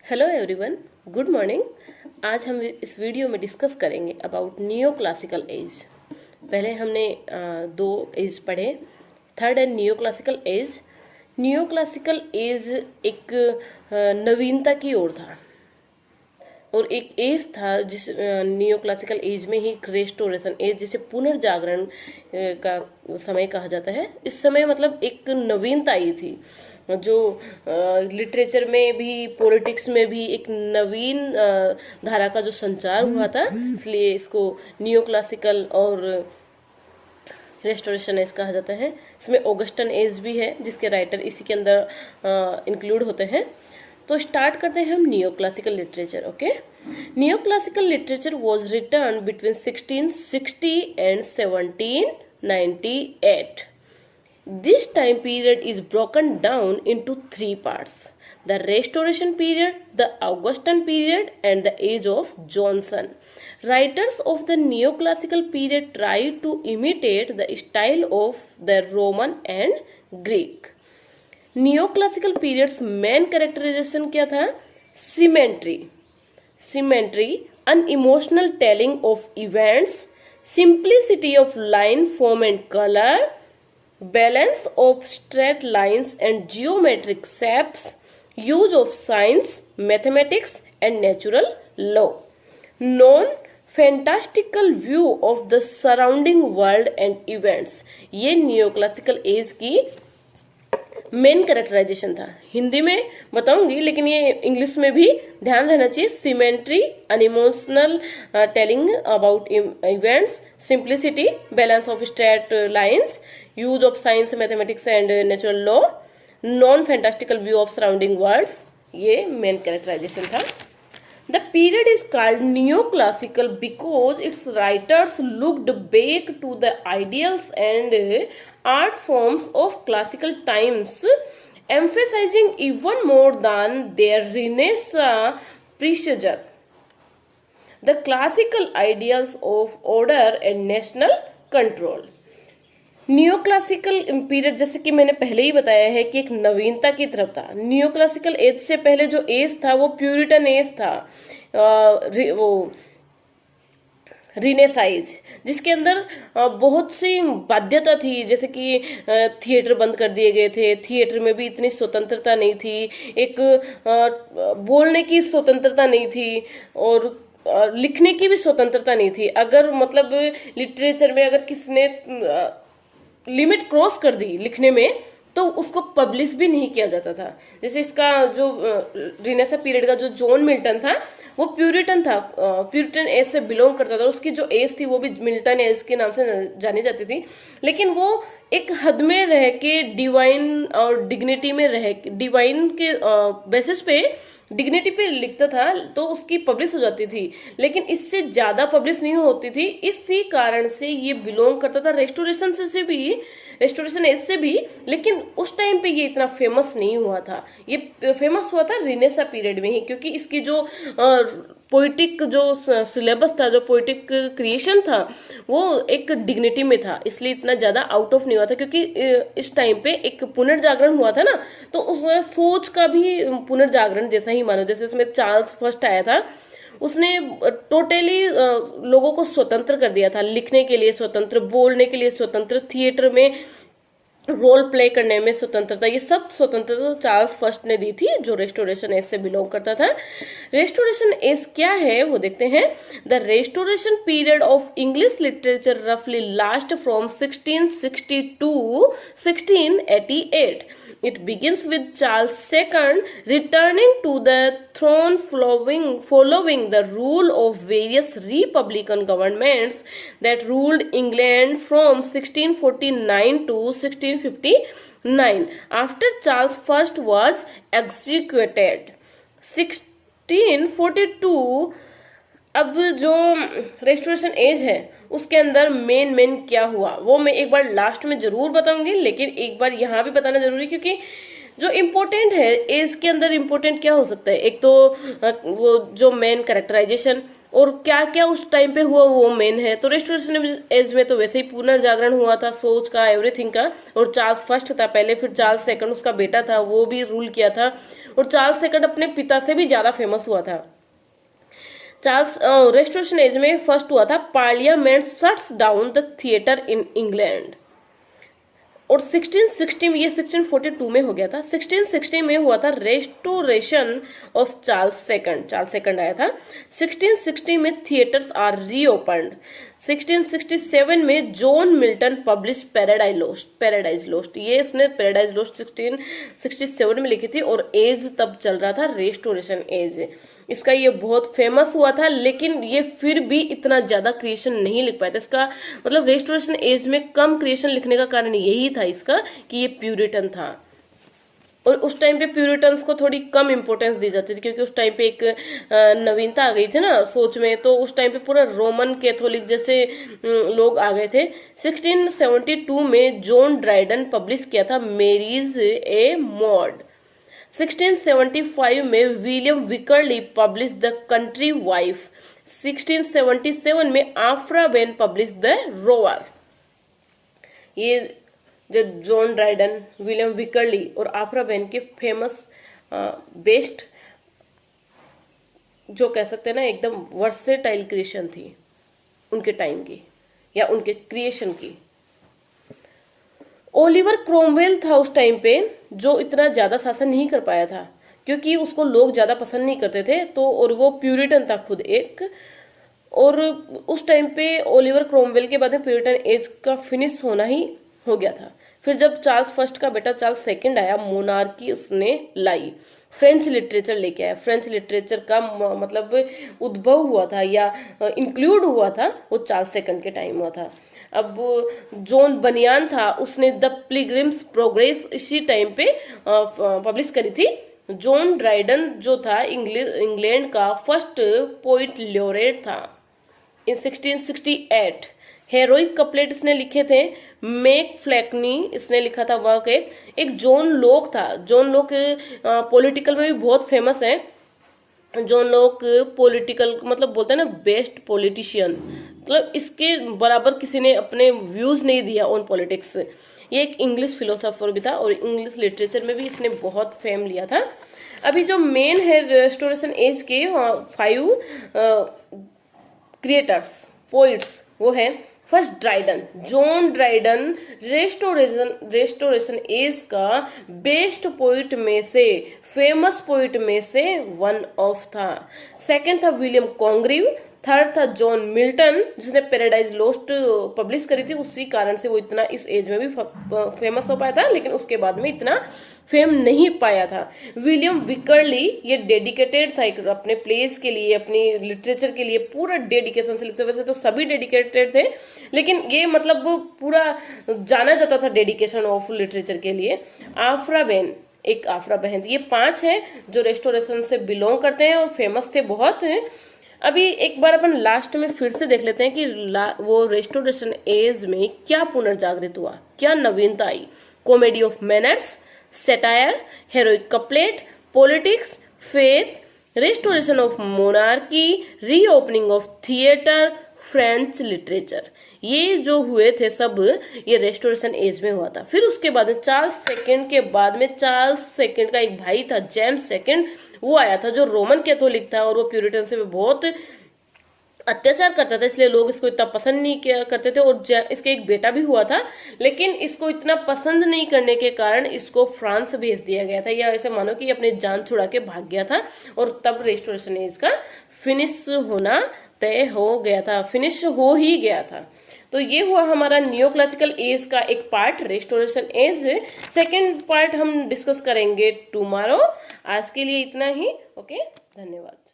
Hello everyone, good morning. आज हम इस वीडियो में डिस्कस करेंगे अबाउट नियो क्लासिकल एज। पहले हमने दो एज पढ़े, third and neo classical as. Neo classical as एक नवीनता की ओर था और एक एज था जिस नियो क्लासिकल एज में ही रेस्टोरेशन एज, जिसे पुनर्जागरण का समय कहा जाता है। इस समय मतलब एक नवीनता आई थी जो लिटरेचर में भी पॉलिटिक्स में भी एक नवीन धारा का जो संचार हुआ था, इसलिए इसको नियो क्लासिकल और रेस्टोरेशन एज कहा जाता है। इसमें ऑगस्टन एज भी है जिसके राइटर इसी के अंदर इंक्लूड होते हैं। तो स्टार्ट करते हैं हम neo classical literature. Okay, neo classical literature was return between 1660 and 1798। This time period is broken down into three parts: the Restoration period, the Augustan period, and the Age of Johnson. Writers of the neoclassical period tried to imitate the style of the Roman and Greek. Neoclassical period's main characterization क्या था? Symmetry, unemotional telling of events, simplicity of line, form and color, balance of straight lines and geometric shapes, use of science, mathematics and natural law, non-fantastical view of the surrounding world and events। ये neoclassical as की main characterization था। हिंदी में बताऊंगी लेकिन ये English में भी ध्यान रहना चाहिए। Symmetry, unemotional telling about events, simplicity, balance of straight lines, use of science, mathematics and natural law, non fantastical view of surrounding worlds, ये मेन कैरेक्टराइजेशन था। The period is called neoclassical because its writers looked back to the ideals and art forms of classical times, emphasizing even more than their Renaissance predecessor the classical ideals of order and national control। New classical period, जैसे कि मैंने पहले ही बताया है कि एक नवीनता की तरफ था। न्यू क्लासिकल एज से पहले जो एज था वो प्यूरिटन एज था, वो रिनेसाइज, जिसके अंदर बहुत सी बाध्यता थी, जैसे कि थिएटर बंद कर दिए गए थे, थिएटर में भी इतनी स्वतंत्रता नहीं थी, एक बोलने की स्वतंत्रता नहीं थी और लिखने की भी स्वतंत्रता नहीं थी। अगर मतलब लिटरेचर में अगर किसने लिमिट क्रॉस कर दी लिखने में तो उसको पब्लिश भी नहीं किया जाता था। जैसे इसका जो रिनेसा पीरियड का जो जॉन मिल्टन था वो प्यूरिटन था, प्यूरिटन एज से बिलोंग करता था। उसकी जो एज थी वो भी मिल्टन एज के नाम से जानी जाती थी, लेकिन वो एक हद में रह के डिवाइन और डिग्निटी में रह के डिवाइन के बेसिस पे डिग्निटी पे लिखता था तो उसकी पब्लिश हो जाती थी, लेकिन इससे ज्यादा पब्लिश नहीं होती थी। इसी कारण से ये बिलोंग करता था रेस्टोरेशन से भी, रेस्टोरेशन एज से भी, लेकिन उस टाइम पे ये इतना फेमस नहीं हुआ था। ये फेमस हुआ था रिनेसा पीरियड में ही, क्योंकि इसकी जो पोइटिक जो सिलेबस था, जो पोइटिक क्रिएशन था वो एक डिग्निटी में था, इसलिए इतना ज्यादा आउट ऑफ नहीं हुआ था। क्योंकि इस टाइम पे एक पुनर्जागरण हुआ था ना, तो उसमें सोच का भी पुनर्जागरण जैसा ही मानो। जैसे उसमें चार्ल्स फर्स्ट आया था, उसने टोटली लोगों को स्वतंत्र कर दिया था, लिखने के लिए स्वतंत्र, बोलने के लिए स्वतंत्र, थिएटर में रोल प्ले करने में स्वतंत्रता, ये सब स्वतंत्रता चार्ल्स फर्स्ट ने दी थी, जो रेस्टोरेशन एज से बिलोंग करता था। रेस्टोरेशन एज क्या है वो देखते हैं। The restoration period of English literature रफली last from 1660 to 1688। It begins with Charles II returning to the throne following the rule of various republican governments that ruled England from 1649 to 1659 after Charles I was executed। 1642 अब जो restoration age है उसके अंदर main क्या हुआ वो मैं एक बार लास्ट में जरूर बताऊंगी, लेकिन एक बार यहाँ भी बताना जरूरी, क्योंकि जो इम्पोर्टेंट है एज के अंदर इम्पोर्टेंट क्या हो सकता है। एक तो वो जो मेन कैरेक्टराइजेशन और क्या क्या उस टाइम पे हुआ वो मेन है। तो रेस्टोरेशन एज में तो वैसे ही पुनर्जागरण हुआ था सोच का, एवरीथिंग का, और चार्ल्स फर्स्ट था पहले, फिर चार्ल्स सेकंड उसका बेटा था वो भी रूल किया था। और चार्ल्स सेकंड अपने पिता से भी ज्यादा फेमस हुआ था। चार्ल्स रेस्टोरेशन एज में फर्स्ट हुआ था parliament shuts down the theatre in England, और 1660 में, ये 1642 में हो गया था, 1660 में हुआ था रेस्टोरेशन ऑफ चार्ल्स सेकंड आया था। 1660 में थिएटर्स आर रीओपन्ड। 1667 में John Milton publish Paradise Lost, ये इसने पैराडाइज लोस्ट 1667 में लिखी थी, और एज तब चल रहा था रेस्टोरेशन एज। इसका ये बहुत फेमस हुआ था, लेकिन ये फिर भी इतना ज्यादा क्रिएशन नहीं लिख पाया था। इसका मतलब रेस्टोरेशन एज में कम क्रिएशन लिखने का कारण यही था इसका कि ये प्यूरिटन था, और उस टाइम पे प्यूरिटन्स को थोड़ी कम इंपॉर्टेंस दी जाती थी, क्योंकि उस टाइम पे एक नवीनता आ गई थी ना सोच में, तो उस टाइम पे पूरा रोमन कैथोलिक जैसे लोग आ गए थे। 1672 में जॉन ड्राइडन पब्लिश किया था मैरीज ए मॉड। 1675 में William Wycherley publish the Country Wife. 1677 में Aphra Behn publish the Rover. ये जो जॉन ड्राइडन, विलियम विकरली और आफ्रा बेन के फेमस बेस्ट, जो कह सकते हैं ना एकदम वर्सेटाइल क्रिएशन थी उनके टाइम की या उनके क्रिएशन की। ओलिवर क्रोमवेल था उस टाइम पे, जो इतना ज्यादा शासन नहीं कर पाया था, क्योंकि उसको लोग ज्यादा पसंद नहीं करते थे, तो और वो प्यूरिटन था खुद एक। और उस टाइम पे ओलिवर क्रोमवेल के बाद में प्यूरिटन एज का फिनिश होना ही हो गया था। फिर जब चार्ल्स फर्स्ट का बेटा चार्ल्स सेकंड आया, मोनार्की उसने लाई, फ्रेंच लिटरेचर लेके आया। फ्रेंच लिटरेचर का मतलब उद्भव हुआ था या इंक्लूड हुआ था वो चार्ल्स सेकंड के टाइम हुआ था। अब जॉन बनियान था, उसने द पिलग्रिम्स प्रोग्रेस इसी टाइम पे पब्लिश करी थी। जॉन ड्राइडन जो था इंग्लैंड का फर्स्ट पोइट लॉरेट था इन 1668। हेरोइक कपलेट इसने लिखे थे। मैक फ्लैकनी इसने लिखा था वर्क। एक जॉन लॉक था। जॉन लॉक पॉलिटिकल में भी बहुत फेमस है। जॉन लॉक पॉलिटिकल मतलब बोलते हैं ना बेस्ट पॉलिटिशियन, मतलब इसके बराबर किसी ने अपने व्यूज नहीं दिया ऑन पॉलिटिक्स। ये एक इंग्लिश फिलोसोफर भी था और इंग्लिश लिटरेचर में भी इसने बहुत फेम लिया था। अभी जो मेन है रेस्टोरेशन एज के 5 क्रिएटर्स पोइट्स, वो है first Dryden, John Dryden restoration age का बेस्ट पोइट में से, फेमस पोइट में से वन ऑफ था। सेकंड था विलियम कॉन्ग्रीव। थर्ड था जॉन मिल्टन, जिसने पैराडाइज लोस्ट पब्लिश करी थी, उसी कारण से वो इतना इस एज में भी फेमस हो पाया था, लेकिन उसके बाद में इतना फेम नहीं पाया था। विलियम विकरली ये डेडिकेटेड था एक अपने प्लेस के लिए, अपनी लिटरेचर के लिए पूरा डेडिकेशन से लिखते। वैसे तो सभी डेडिकेटेड थे, लेकिन ये मतलब पूरा जाना जाता था डेडिकेशन ऑफ लिटरेचर के लिए। आफ्रा बेन, एक आफ्रा बहन, ये 5 है जो रेस्टोरेशन से बिलोंग करते हैं और फेमस थे बहुत। अभी एक बार अपन लास्ट में फिर से देख लेते हैं कि वो रेस्टोरेशन एज में क्या पुनर्जागृत हुआ, क्या नवीनता आई। Comedy of manners, satire, heroic couplet, politics, faith, restoration of monarchy, reopening of theatre, French literature, ये जो हुए थे सब ये रेस्टोरेशन एज में हुआ था। फिर उसके बाद में चार्ल्स सेकंड के बाद में चार्ल्स सेकंड का एक भाई था जेम्स सेकंड, वो आया था जो रोमन कैथोलिक था और वो प्यूरिटन से बहुत अत्याचार करता था, इसलिए लोग इसको इतना पसंद नहीं किया करते थे। और इसके एक बेटा भी हुआ था, लेकिन इसको इतना पसंद नहीं करने के कारण इसको फ्रांस भेज दिया गया था, या ऐसे मानो कि अपनी जान छुड़ा के भाग गया था। और तब रेस्टोरेशन एज का फिनिश होना तय हो गया था, फिनिश हो ही गया था। तो ये हुआ हमारा न्यू क्लासिकल एज का एक part, restoration age. Second part हम डिस्कस करेंगे टुमारो। आज के लिए इतना ही। ओके, धन्यवाद।